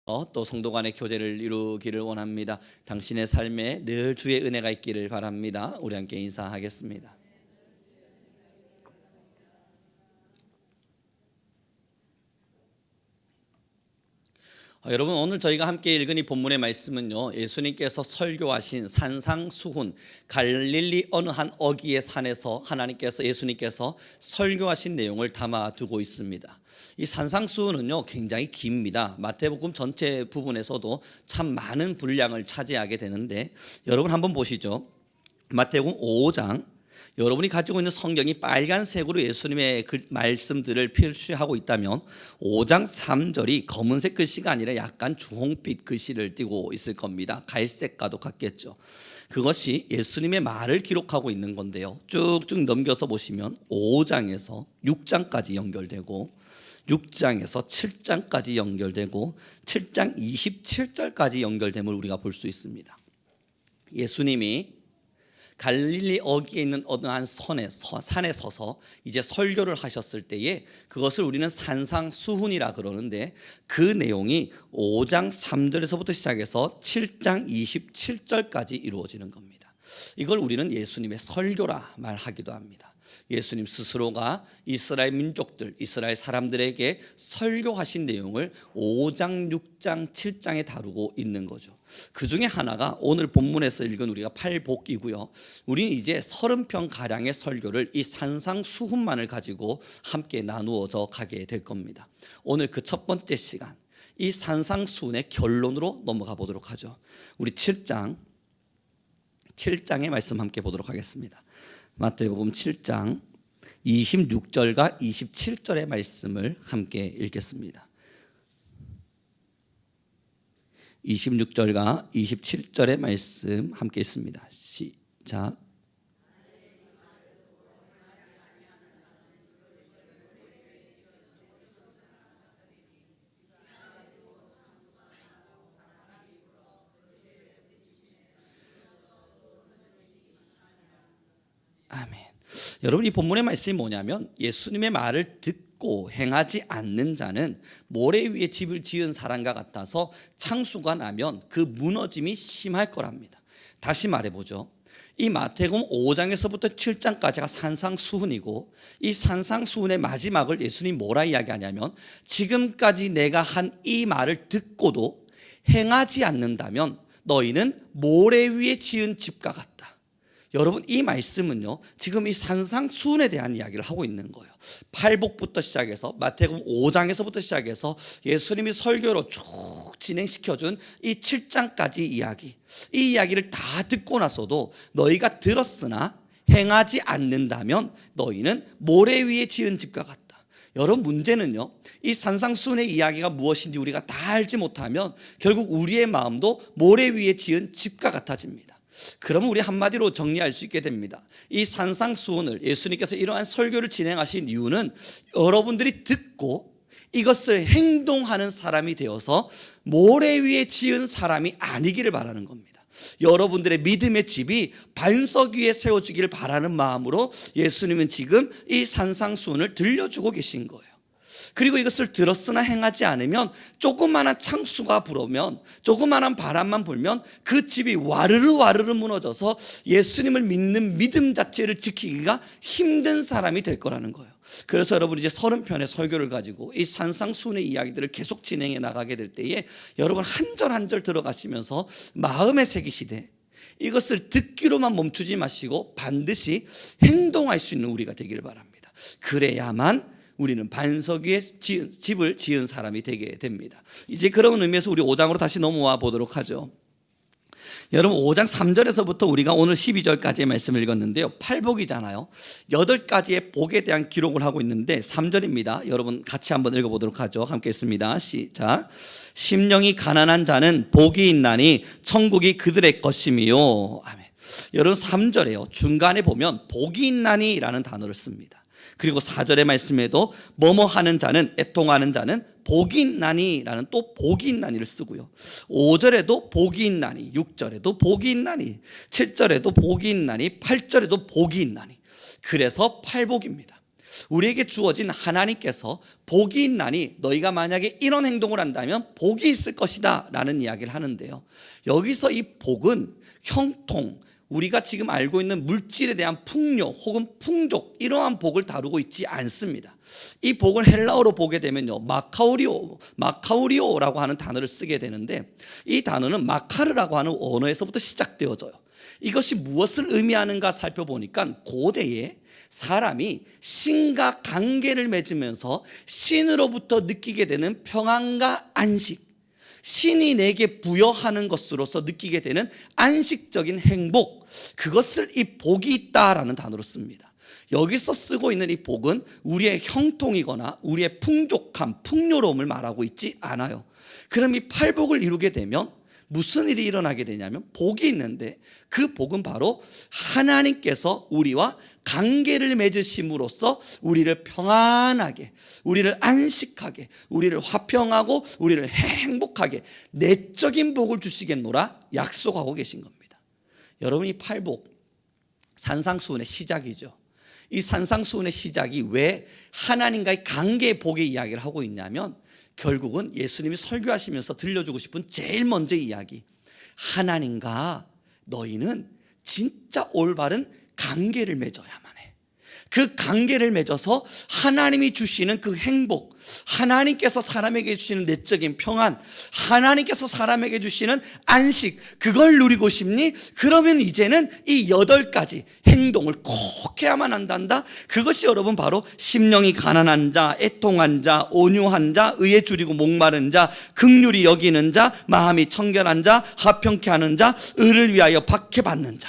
또 성도 간의 교제를 이루기를 원합니다. 당신의 삶에 늘 주의 은혜가 있기를 바랍니다. 우리 함께 인사하겠습니다. 여러분, 오늘 저희가 함께 읽은 이 본문의 말씀은요, 예수님께서 설교하신 산상수훈, 갈릴리 어느 한 어귀의 산에서 예수님께서 설교하신 내용을 담아두고 있습니다. 이 산상수훈은요 굉장히 깁니다. 마태복음 전체 부분에서도 참 많은 분량을 차지하게 되는데, 여러분 한번 보시죠. 마태복음 5장, 여러분이 가지고 있는 성경이 빨간색으로 예수님의 말씀들을 표시하고 있다면 5장 3절이 검은색 글씨가 아니라 약간 주홍빛 글씨를 띠고 있을 겁니다. 갈색과도 같겠죠. 그것이 예수님의 말을 기록하고 있는 건데요, 쭉쭉 넘겨서 보시면 5장에서 6장까지 연결되고 6장에서 7장까지 연결되고 7장 27절까지 연결됨을 우리가 볼 수 있습니다. 예수님이 갈릴리 어귀에 있는 어느 한 산에 서서 이제 설교를 하셨을 때에, 그것을 우리는 산상수훈이라 그러는데, 그 내용이 5장 3절에서부터 시작해서 7장 27절까지 이루어지는 겁니다. 이걸 우리는 예수님의 설교라 말하기도 합니다. 예수님 스스로가 이스라엘 민족들, 이스라엘 사람들에게 설교하신 내용을 5장, 6장, 7장에 다루고 있는 거죠. 그 중에 하나가 오늘 본문에서 읽은 우리가 팔복이고요. 우리는 이제 30편 가량의 설교를 이 산상수훈만을 가지고 함께 나누어져 가게 될 겁니다. 오늘 그 첫 번째 시간, 이 산상수훈의 결론으로 넘어가 보도록 하죠. 우리 7장의 말씀 함께 보도록 하겠습니다. 마태복음 7장 26절과 27절의 말씀을 함께 읽겠습니다. 26절과 27절의 말씀 함께 있습니다. 시작. 아멘. 여러분, 이 본문의 말씀이 뭐냐면, 예수님의 말을 듣고 행하지 않는 자는 모래 위에 집을 지은 사람과 같아서 창수가 나면 그 무너짐이 심할 거랍니다. 다시 말해보죠. 이 마태복음 5장에서부터 7장까지가 산상수훈이고, 이 산상수훈의 마지막을 예수님이 뭐라 이야기하냐면, 지금까지 내가 한 이 말을 듣고도 행하지 않는다면 너희는 모래 위에 지은 집과 같다. 여러분, 이 말씀은요 지금 이 산상수훈에 대한 이야기를 하고 있는 거예요. 팔복부터 시작해서 마태복음 5장에서부터 시작해서 예수님이 설교로 쭉 진행시켜준 이 7장까지 이야기, 이 이야기를 다 듣고 나서도 너희가 들었으나 행하지 않는다면 너희는 모래 위에 지은 집과 같다. 여러분, 문제는요, 이 산상수훈의 이야기가 무엇인지 우리가 다 알지 못하면 결국 우리의 마음도 모래 위에 지은 집과 같아집니다. 그러면 우리 한마디로 정리할 수 있게 됩니다. 이 산상수훈을, 예수님께서 이러한 설교를 진행하신 이유는 여러분들이 듣고 이것을 행동하는 사람이 되어서 모래 위에 지은 사람이 아니기를 바라는 겁니다. 여러분들의 믿음의 집이 반석 위에 세워지기를 바라는 마음으로 예수님은 지금 이 산상수훈을 들려주고 계신 거예요. 그리고 이것을 들었으나 행하지 않으면, 조그마한 창수가 불어오면, 조그마한 바람만 불면 그 집이 와르르 무너져서 예수님을 믿는 믿음 자체를 지키기가 힘든 사람이 될 거라는 거예요. 그래서 여러분, 이제 30편의 설교를 가지고 이 산상수훈의 이야기들을 계속 진행해 나가게 될 때에 여러분 한 절 한 절 들어가시면서 마음에 새기시되 이것을 듣기로만 멈추지 마시고 반드시 행동할 수 있는 우리가 되길 바랍니다. 그래야만 우리는 반석 위에 집을 지은 사람이 되게 됩니다. 이제 그런 의미에서 우리 5장으로 다시 넘어와 보도록 하죠. 여러분, 5장 3절에서부터 우리가 오늘 12절까지의 말씀을 읽었는데요, 팔복이잖아요. 8가지의 복에 대한 기록을 하고 있는데 3절입니다. 여러분 같이 한번 읽어보도록 하죠. 함께 있습니다. 시작. 심령이 가난한 자는 복이 있나니 천국이 그들의 것임이요. 아멘. 여러분, 3절에요, 중간에 보면 복이 있나니 라는 단어를 씁니다. 그리고 4절의 말씀에도 뭐뭐 하는 자는, 애통하는 자는 복이 있나니 라는 또 복이 있나니를 쓰고요, 5절에도 복이 있나니, 6절에도 복이 있나니, 7절에도 복이 있나니, 8절에도 복이 있나니. 그래서 팔복입니다. 우리에게 주어진 하나님께서 복이 있나니 너희가 만약에 이런 행동을 한다면 복이 있을 것이다 라는 이야기를 하는데요, 여기서 이 복은 형통, 우리가 지금 알고 있는 물질에 대한 풍요 혹은 풍족, 이러한 복을 다루고 있지 않습니다. 이 복을 헬라어로 보게 되면요, 마카우리오라고 하는 단어를 쓰게 되는데, 이 단어는 마카르라고 하는 언어에서부터 시작되어져요. 이것이 무엇을 의미하는가 살펴보니까 고대에 사람이 신과 관계를 맺으면서 신으로부터 느끼게 되는 평안과 안식, 신이 내게 부여하는 것으로서 느끼게 되는 안식적인 행복, 그것을 이 복이 있다라는 단어로 씁니다. 여기서 쓰고 있는 이 복은 우리의 형통이거나 우리의 풍족함, 풍요로움을 말하고 있지 않아요. 그럼 이 팔복을 이루게 되면 무슨 일이 일어나게 되냐면, 복이 있는데 그 복은 바로 하나님께서 우리와 관계를 맺으심으로써 우리를 평안하게, 우리를 안식하게, 우리를 화평하고 우리를 행복하게 내적인 복을 주시겠노라 약속하고 계신 겁니다. 여러분, 이 팔복 산상수훈의 시작이죠. 이 산상수훈의 시작이 왜 하나님과의 관계의 복의 이야기를 하고 있냐면, 결국은 예수님이 설교하시면서 들려주고 싶은 제일 먼저 이야기, 하나님과 너희는 진짜 올바른 관계를 맺어야만 해. 그 관계를 맺어서 하나님이 주시는 그 행복, 하나님께서 사람에게 주시는 내적인 평안, 하나님께서 사람에게 주시는 안식, 그걸 누리고 싶니? 그러면 이제는 이 8가지 행동을 꼭 해야만 한단다. 그것이 여러분 바로 심령이 가난한 자, 애통한 자, 온유한 자, 의에 줄이고 목마른 자, 긍휼히 여기는 자, 마음이 청결한 자, 화평케 하는 자, 의를 위하여 박해받는 자,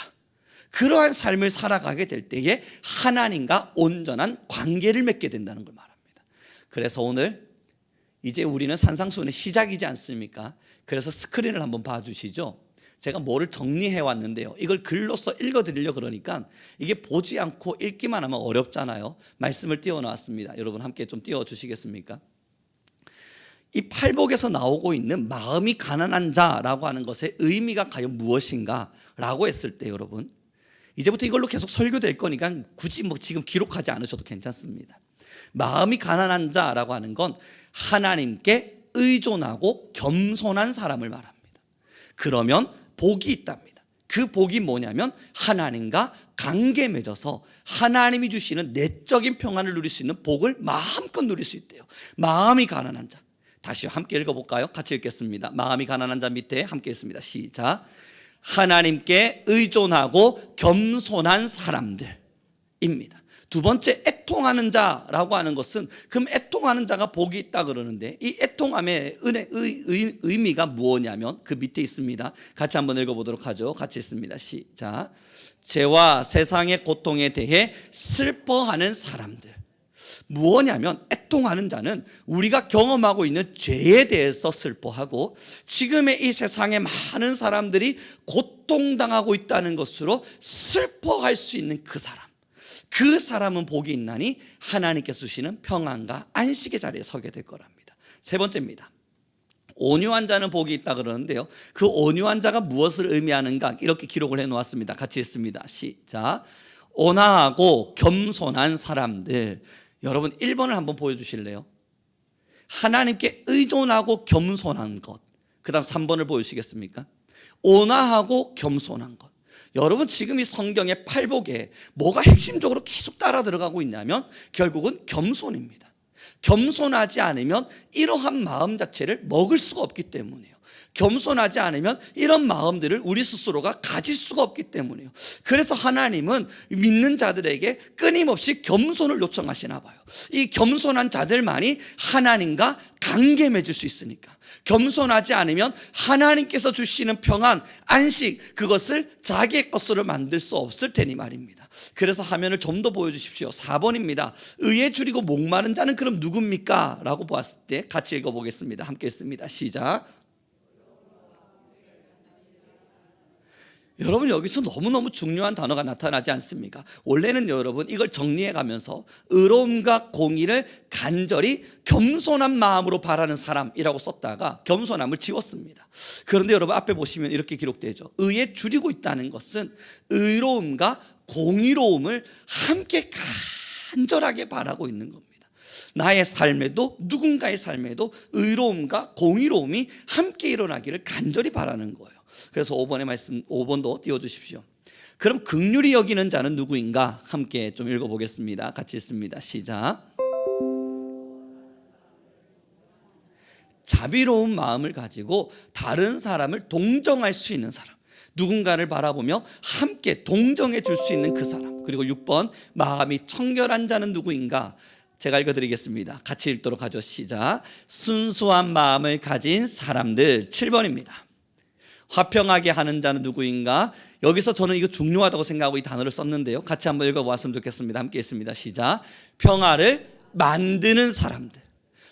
그러한 삶을 살아가게 될 때에 하나님과 온전한 관계를 맺게 된다는 걸 말합니다. 그래서 오늘 이제 우리는 산상수훈의 시작이지 않습니까? 그래서 스크린을 한번 봐주시죠. 제가 뭐를 정리해 왔는데요, 이걸 글로써 읽어드리려고 그러니까 이게 보지 않고 읽기만 하면 어렵잖아요. 말씀을 띄워놨습니다. 여러분 함께 좀 띄워주시겠습니까? 이 팔복에서 나오고 있는 마음이 가난한 자라고 하는 것의 의미가 과연 무엇인가 라고 했을 때, 여러분 이제부터 이걸로 계속 설교될 거니까 굳이 지금 기록하지 않으셔도 괜찮습니다. 마음이 가난한 자라고 하는 건 하나님께 의존하고 겸손한 사람을 말합니다. 그러면 복이 있답니다. 그 복이 뭐냐면 하나님과 관계 맺어서 하나님이 주시는 내적인 평안을 누릴 수 있는 복을 마음껏 누릴 수 있대요. 마음이 가난한 자, 다시 함께 읽어볼까요? 같이 읽겠습니다. 마음이 가난한 자 밑에 함께 읽습니다. 시작. 하나님께 의존하고 겸손한 사람들입니다. 두 번째, 애통하는 자라고 하는 것은, 그럼 애통하는 자가 복이 있다 그러는데, 이 애통함의 의미가 무엇이냐면 그 밑에 있습니다. 같이 한번 읽어보도록 하죠. 같이 읽습니다. 시작. 죄와 세상의 고통에 대해 슬퍼하는 사람들. 무엇이냐면 애통하는 자는 우리가 경험하고 있는 죄에 대해서 슬퍼하고, 지금의 이 세상에 많은 사람들이 고통당하고 있다는 것으로 슬퍼할 수 있는 그 사람, 그 사람은 복이 있나니 하나님께서 주시는 평안과 안식의 자리에 서게 될 거랍니다. 세 번째입니다. 온유한 자는 복이 있다 그러는데요, 그 온유한 자가 무엇을 의미하는가 이렇게 기록을 해놓았습니다. 같이 읽습니다. 시작. 온화하고 겸손한 사람들. 여러분 1번을 한번 보여주실래요? 하나님께 의존하고 겸손한 것. 그 다음 3번을 보여주시겠습니까? 온화하고 겸손한 것. 여러분 지금 이 성경의 팔복에 뭐가 핵심적으로 계속 따라 들어가고 있냐면 결국은 겸손입니다. 겸손하지 않으면 이러한 마음 자체를 먹을 수가 없기 때문이에요. 겸손하지 않으면 이런 마음들을 우리 스스로가 가질 수가 없기 때문이에요. 그래서 하나님은 믿는 자들에게 끊임없이 겸손을 요청하시나 봐요. 이 겸손한 자들만이 하나님과 관계 맺을 수 있으니까. 겸손하지 않으면 하나님께서 주시는 평안, 안식, 그것을 자기의 것으로 만들 수 없을 테니 말입니다. 그래서 화면을 좀 더 보여주십시오. 4번입니다. 의에 줄이고 목마른 자는 그럼 누굽니까? 라고 보았을 때 같이 읽어보겠습니다. 함께 읽습니다. 시작. 여러분 여기서 너무너무 중요한 단어가 나타나지 않습니까? 원래는 여러분 이걸 정리해 가면서 의로움과 공의를 간절히 겸손한 마음으로 바라는 사람이라고 썼다가 겸손함을 지웠습니다. 그런데 여러분 앞에 보시면 이렇게 기록되죠. 의에 줄이고 있다는 것은 의로움과 공의로움을 함께 간절하게 바라고 있는 겁니다. 나의 삶에도 누군가의 삶에도 의로움과 공의로움이 함께 일어나기를 간절히 바라는 거예요. 그래서 5번의 말씀 5번도 띄워주십시오. 그럼 긍휼히 여기는 자는 누구인가? 함께 좀 읽어보겠습니다. 같이 읽습니다. 시작. 자비로운 마음을 가지고 다른 사람을 동정할 수 있는 사람, 누군가를 바라보며 함께 동정해 줄 수 있는 그 사람. 그리고 6번, 마음이 청결한 자는 누구인가? 제가 읽어드리겠습니다. 같이 읽도록 하죠. 시작. 순수한 마음을 가진 사람들. 7번입니다. 화평하게 하는 자는 누구인가? 여기서 저는 이거 중요하다고 생각하고 이 단어를 썼는데요, 같이 한번 읽어보았으면 좋겠습니다. 함께 읽습니다. 시작. 평화를 만드는 사람들.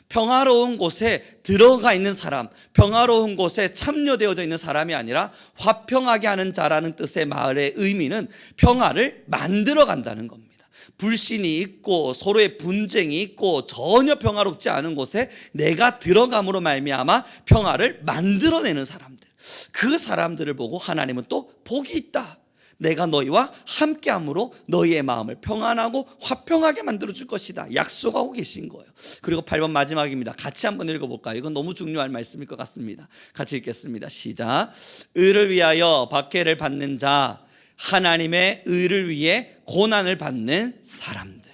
평화로운 곳에 들어가 있는 사람, 평화로운 곳에 참여되어져 있는 사람이 아니라 화평하게 하는 자라는 뜻의 말의 의미는 평화를 만들어 간다는 겁니다. 불신이 있고 서로의 분쟁이 있고 전혀 평화롭지 않은 곳에 내가 들어감으로 말미암아 평화를 만들어내는 사람들, 그 사람들을 보고 하나님은 또 복이 있다, 내가 너희와 함께함으로 너희의 마음을 평안하고 화평하게 만들어줄 것이다 약속하고 계신 거예요. 그리고 8번 마지막입니다. 같이 한번 읽어볼까요? 이건 너무 중요한 말씀일 것 같습니다. 같이 읽겠습니다. 시작. 의를 위하여 박해를 받는 자, 하나님의 의를 위해 고난을 받는 사람들.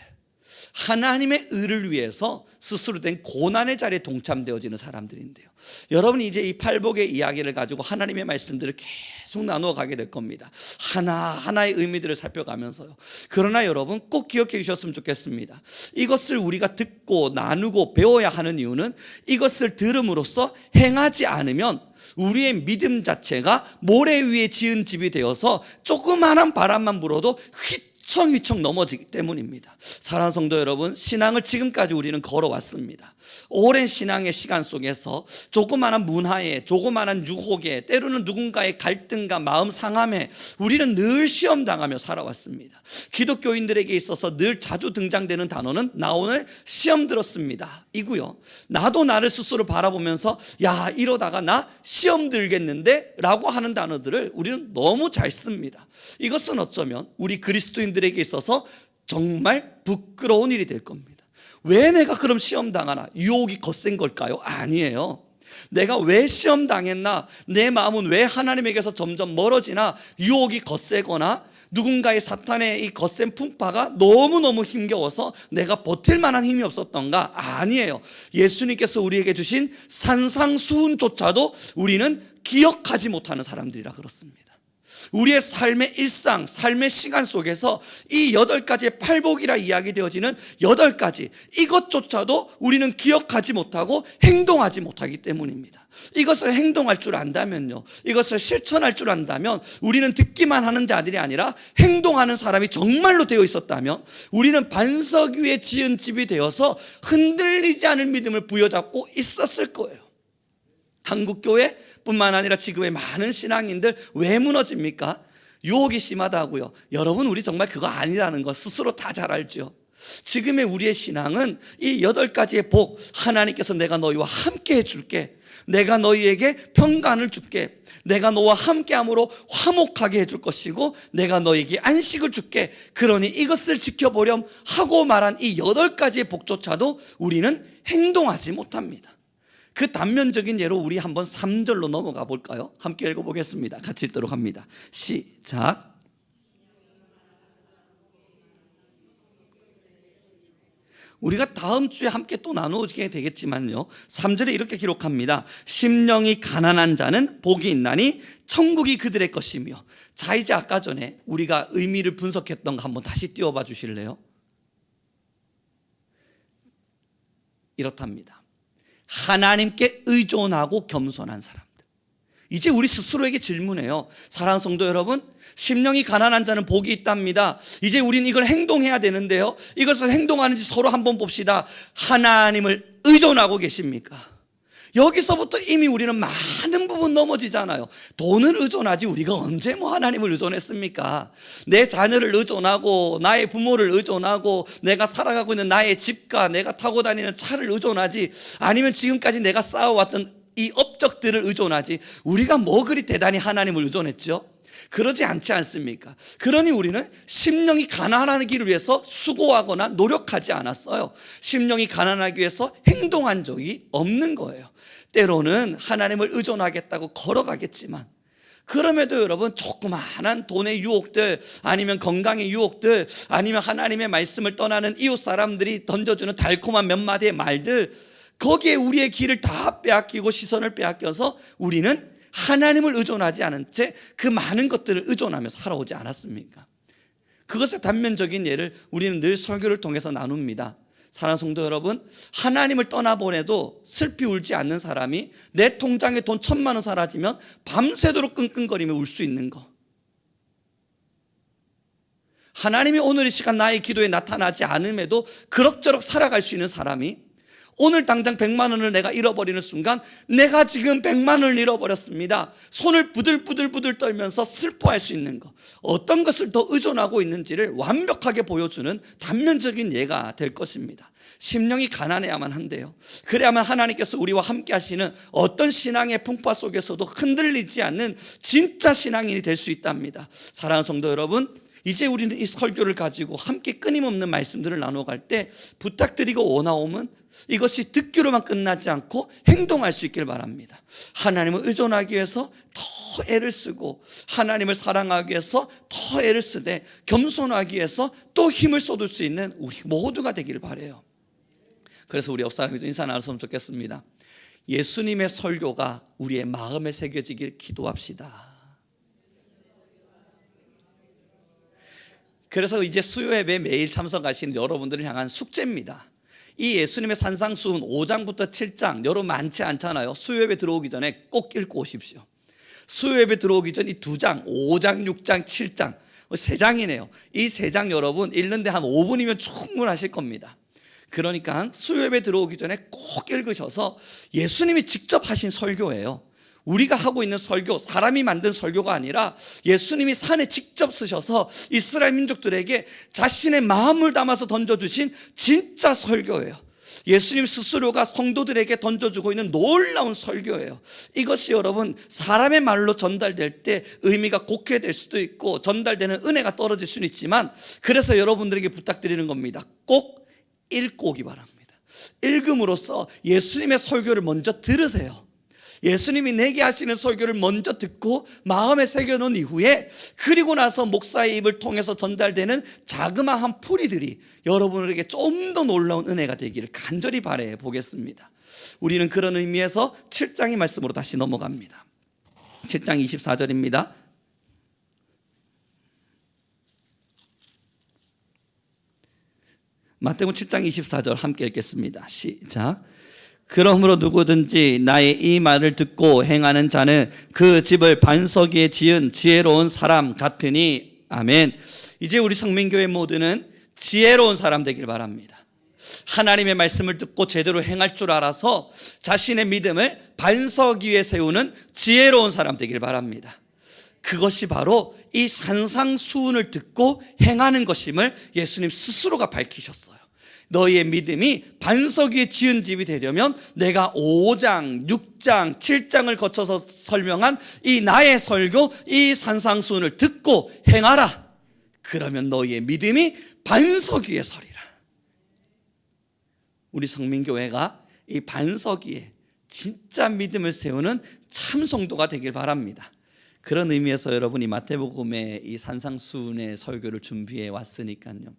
하나님의 의를 위해서 스스로 된 고난의 자리에 동참되어지는 사람들인데요, 여러분이 이제 이 팔복의 이야기를 가지고 하나님의 말씀들을 계속 나누어 가게 될 겁니다. 하나하나의 의미들을 살펴가면서요. 그러나 여러분 꼭 기억해 주셨으면 좋겠습니다. 이것을 우리가 듣고 나누고 배워야 하는 이유는 이것을 들음으로써 행하지 않으면 우리의 믿음 자체가 모래 위에 지은 집이 되어서 조그마한 바람만 불어도 휘청휘청 넘어지기 때문입니다. 사랑하는 성도 여러분, 신앙을 지금까지 우리는 걸어왔습니다. 오랜 신앙의 시간 속에서 조그마한 문화에, 조그마한 유혹에, 때로는 누군가의 갈등과 마음 상함에 우리는 늘 시험당하며 살아왔습니다. 기독교인들에게 있어서 늘 자주 등장되는 단어는 나 오늘 시험 들었습니다 이고요, 나도 나를 스스로 바라보면서 야 이러다가 나 시험 들겠는데 라고 하는 단어들을 우리는 너무 잘 씁니다. 이것은 어쩌면 우리 그리스도인들에게 있어서 정말 부끄러운 일이 될 겁니다. 왜 내가 그럼 시험 당하나? 유혹이 거센 걸까요? 아니에요. 내가 왜 시험 당했나? 내 마음은 왜 하나님에게서 점점 멀어지나? 유혹이 거세거나 누군가의 사탄의 이 거센 풍파가 너무너무 힘겨워서 내가 버틸 만한 힘이 없었던가? 아니에요. 예수님께서 우리에게 주신 산상수훈조차도 우리는 기억하지 못하는 사람들이라 그렇습니다. 우리의 삶의 일상, 삶의 시간 속에서 이 8가지의 팔복이라 이야기되어지는 8가지, 이것조차도 우리는 기억하지 못하고 행동하지 못하기 때문입니다. 이것을 행동할 줄 안다면요, 이것을 실천할 줄 안다면, 우리는 듣기만 하는 자들이 아니라 행동하는 사람이 정말로 되어 있었다면 우리는 반석 위에 지은 집이 되어서 흔들리지 않을 믿음을 부여잡고 있었을 거예요. 한국교회 뿐만 아니라 지금의 많은 신앙인들 왜 무너집니까? 유혹이 심하다고요. 여러분, 우리 정말 그거 아니라는 거 스스로 다 잘 알죠. 지금의 우리의 신앙은 이 8가지의 복, 하나님께서 내가 너희와 함께 해줄게, 내가 너희에게 평강을 줄게, 내가 너와 함께함으로 화목하게 해줄 것이고 내가 너에게 안식을 줄게, 그러니 이것을 지켜보렴 하고 말한 이 8가지의 복조차도 우리는 행동하지 못합니다. 그 단면적인 예로 우리 한번 3절로 넘어가 볼까요? 함께 읽어보겠습니다. 같이 읽도록 합니다. 시작. 우리가 다음 주에 함께 또 나누게 되겠지만요, 3절에 이렇게 기록합니다. 심령이 가난한 자는 복이 있나니 천국이 그들의 것이며. 자, 이제 아까 전에 우리가 의미를 분석했던 거 한번 다시 띄워봐 주실래요? 이렇답니다. 하나님께 의존하고 겸손한 사람들. 이제 우리 스스로에게 질문해요. 사랑하는 성도 여러분, 심령이 가난한 자는 복이 있답니다. 이제 우리는 이걸 행동해야 되는데요, 이것을 행동하는지 서로 한번 봅시다. 하나님을 의존하고 계십니까? 여기서부터 이미 우리는 많은 부분 넘어지잖아요. 돈을 의존하지 우리가 언제 하나님을 의존했습니까? 내 자녀를 의존하고 나의 부모를 의존하고 내가 살아가고 있는 나의 집과 내가 타고 다니는 차를 의존하지, 아니면 지금까지 내가 쌓아왔던 이 업적들을 의존하지, 우리가 뭐 그리 대단히 하나님을 의존했죠? 그러지 않지 않습니까? 그러니 우리는 심령이 가난하기를 위해서 수고하거나 노력하지 않았어요. 심령이 가난하기 위해서 행동한 적이 없는 거예요. 때로는 하나님을 의존하겠다고 걸어가겠지만, 그럼에도 여러분 조그마한 돈의 유혹들, 아니면 건강의 유혹들, 아니면 하나님의 말씀을 떠나는 이웃 사람들이 던져주는 달콤한 몇 마디의 말들, 거기에 우리의 길을 다 빼앗기고 시선을 빼앗겨서 우리는 하나님을 의존하지 않은 채 그 많은 것들을 의존하며 살아오지 않았습니까? 그것의 단면적인 예를 우리는 늘 설교를 통해서 나눕니다. 사랑하는 성도 여러분, 하나님을 떠나보내도 슬피 울지 않는 사람이 내 통장에 돈 1,000만 원 사라지면 밤새도록 끙끙거리며 울 수 있는 거, 하나님이 오늘 이 시간 나의 기도에 나타나지 않음에도 그럭저럭 살아갈 수 있는 사람이 오늘 당장 100만 원을 내가 잃어버리는 순간 내가 지금 100만 원을 잃어버렸습니다, 손을 부들부들 떨면서 슬퍼할 수 있는 것, 어떤 것을 더 의존하고 있는지를 완벽하게 보여주는 단면적인 예가 될 것입니다. 심령이 가난해야만 한데요, 그래야만 하나님께서 우리와 함께 하시는 어떤 신앙의 풍파 속에서도 흔들리지 않는 진짜 신앙인이 될 수 있답니다. 사랑하는 성도 여러분, 이제 우리는 이 설교를 가지고 함께 끊임없는 말씀들을 나눠갈 때 부탁드리고 원하오면 이것이 듣기로만 끝나지 않고 행동할 수 있길 바랍니다. 하나님을 의존하기 위해서 더 애를 쓰고, 하나님을 사랑하기 위해서 더 애를 쓰되, 겸손하기 위해서 또 힘을 쏟을 수 있는 우리 모두가 되기를 바라요. 그래서 우리 옆사람이 인사 나눴으면 좋겠습니다. 예수님의 설교가 우리의 마음에 새겨지길 기도합시다. 그래서 이제 수요예배 매일 참석하시는 여러분들을 향한 숙제입니다. 이 예수님의 산상수훈 5장부터 7장 여러분 많지 않잖아요. 수요예배 들어오기 전에 꼭 읽고 오십시오. 수요예배 들어오기 전 이 2장, 5장, 6장, 7장 3장이네요. 이 3장 여러분 읽는데 한 5분이면 충분하실 겁니다. 그러니까 수요예배 들어오기 전에 꼭 읽으셔서, 예수님이 직접 하신 설교예요. 우리가 하고 있는 설교, 사람이 만든 설교가 아니라 예수님이 산에 직접 쓰셔서 이스라엘 민족들에게 자신의 마음을 담아서 던져주신 진짜 설교예요. 예수님 스스로가 성도들에게 던져주고 있는 놀라운 설교예요. 이것이 여러분 사람의 말로 전달될 때 의미가 곡해 될 수도 있고 전달되는 은혜가 떨어질 수는 있지만, 그래서 여러분들에게 부탁드리는 겁니다. 꼭 읽고 오기 바랍니다. 읽음으로써 예수님의 설교를 먼저 들으세요. 예수님이 내게 하시는 설교를 먼저 듣고 마음에 새겨놓은 이후에, 그리고 나서 목사의 입을 통해서 전달되는 자그마한 풀이들이 여러분에게 좀 더 놀라운 은혜가 되기를 간절히 바라해 보겠습니다. 우리는 그런 의미에서 7장의 말씀으로 다시 넘어갑니다. 7장 24절입니다. 마태복음 7장 24절 함께 읽겠습니다. 시작. 그러므로 누구든지 나의 이 말을 듣고 행하는 자는 그 집을 반석 위에 지은 지혜로운 사람 같으니. 아멘. 이제 우리 성민교회 모두는 지혜로운 사람 되길 바랍니다. 하나님의 말씀을 듣고 제대로 행할 줄 알아서 자신의 믿음을 반석 위에 세우는 지혜로운 사람 되길 바랍니다. 그것이 바로 이 산상수훈을 듣고 행하는 것임을 예수님 스스로가 밝히셨어요. 너희의 믿음이 반석 위에 지은 집이 되려면 내가 5장, 6장, 7장을 거쳐서 설명한 이 나의 설교, 이 산상수훈을 듣고 행하라. 그러면 너희의 믿음이 반석 위에 서리라. 우리 성민교회가 이 반석 위에 진짜 믿음을 세우는 참 성도가 되길 바랍니다. 그런 의미에서 여러분이 마태복음의 이 산상수훈의 설교를 준비해 왔으니까요,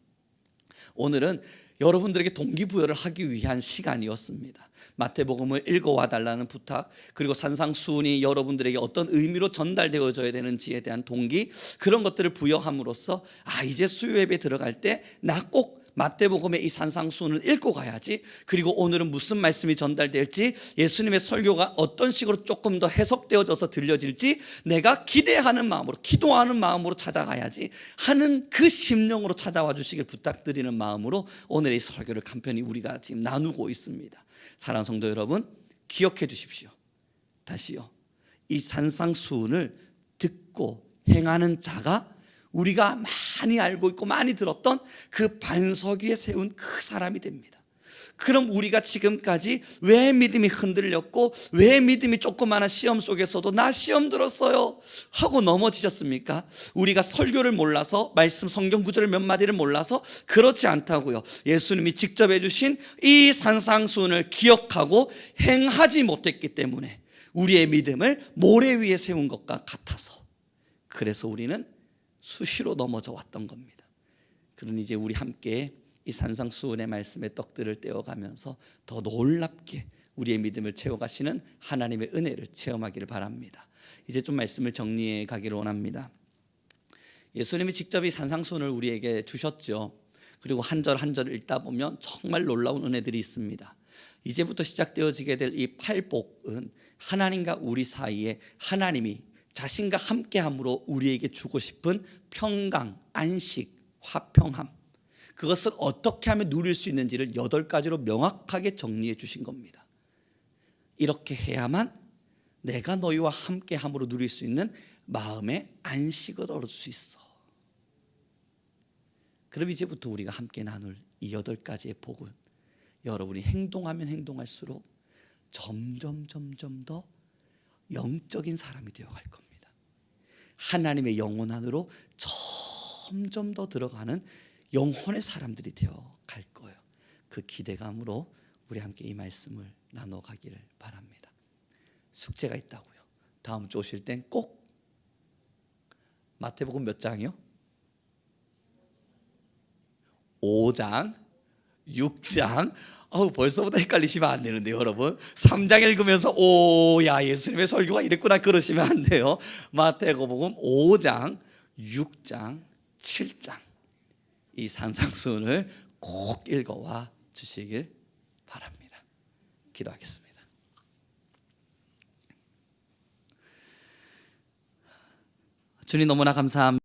오늘은 여러분들에게 동기부여를 하기 위한 시간이었습니다. 마태복음을 읽어와 달라는 부탁, 그리고 산상수훈이 여러분들에게 어떤 의미로 전달되어져야 되는지에 대한 동기, 그런 것들을 부여함으로써 이제 수요예배 들어갈 때 나 꼭 마태복음의 이 산상수훈을 읽고 가야지, 그리고 오늘은 무슨 말씀이 전달될지, 예수님의 설교가 어떤 식으로 조금 더 해석되어져서 들려질지 내가 기대하는 마음으로, 기도하는 마음으로 찾아가야지 하는 그 심령으로 찾아와 주시길 부탁드리는 마음으로 오늘의 이 설교를 간편히 우리가 지금 나누고 있습니다. 사랑하는 성도 여러분, 기억해 주십시오. 다시요, 이 산상수훈을 듣고 행하는 자가 우리가 많이 알고 있고 많이 들었던 그 반석 위에 세운 그 사람이 됩니다. 그럼 우리가 지금까지 왜 믿음이 흔들렸고 왜 믿음이 조그마한 시험 속에서도 나 시험 들었어요 하고 넘어지셨습니까? 우리가 설교를 몰라서, 말씀 성경 구절을 몇 마디를 몰라서 그렇지 않다고요. 예수님이 직접 해주신 이 산상수훈을 기억하고 행하지 못했기 때문에 우리의 믿음을 모래 위에 세운 것과 같아서, 그래서 우리는 수시로 넘어져 왔던 겁니다. 그러니 이제 우리 함께 이 산상수훈의 말씀의 떡들을 떼어가면서 더 놀랍게 우리의 믿음을 채워가시는 하나님의 은혜를 체험하기를 바랍니다. 이제 좀 말씀을 정리해 가기를 원합니다. 예수님이 직접 이 산상수훈을 우리에게 주셨죠. 그리고 한 절 한 절을 읽다 보면 정말 놀라운 은혜들이 있습니다. 이제부터 시작되어지게 될 이 팔복은 하나님과 우리 사이에 하나님이 자신과 함께함으로 우리에게 주고 싶은 평강, 안식, 화평함, 그것을 어떻게 하면 누릴 수 있는지를 8가지로 명확하게 정리해 주신 겁니다. 이렇게 해야만 내가 너희와 함께함으로 누릴 수 있는 마음의 안식을 얻을 수 있어. 그럼 이제부터 우리가 함께 나눌 이 8가지의 복은 여러분이 행동하면 행동할수록 점점 더 영적인 사람이 되어갈 겁니다. 하나님의 영혼 안으로 점점 더 들어가는 영혼의 사람들이 되어갈 거예요. 그 기대감으로 우리 함께 이 말씀을 나눠가기를 바랍니다. 숙제가 있다고요. 다음 주 오실 땐 꼭 마태복음 몇 장이요? 5장, 6장. 벌써부터 헷갈리시면 안 되는데요, 여러분. 3장 읽으면서 오야 예수님의 설교가 이랬구나 그러시면 안 돼요. 마태복음 5장, 6장, 7장 이 산상수훈을 꼭 읽어와 주시길 바랍니다. 기도하겠습니다. 주님 너무나 감사합니다.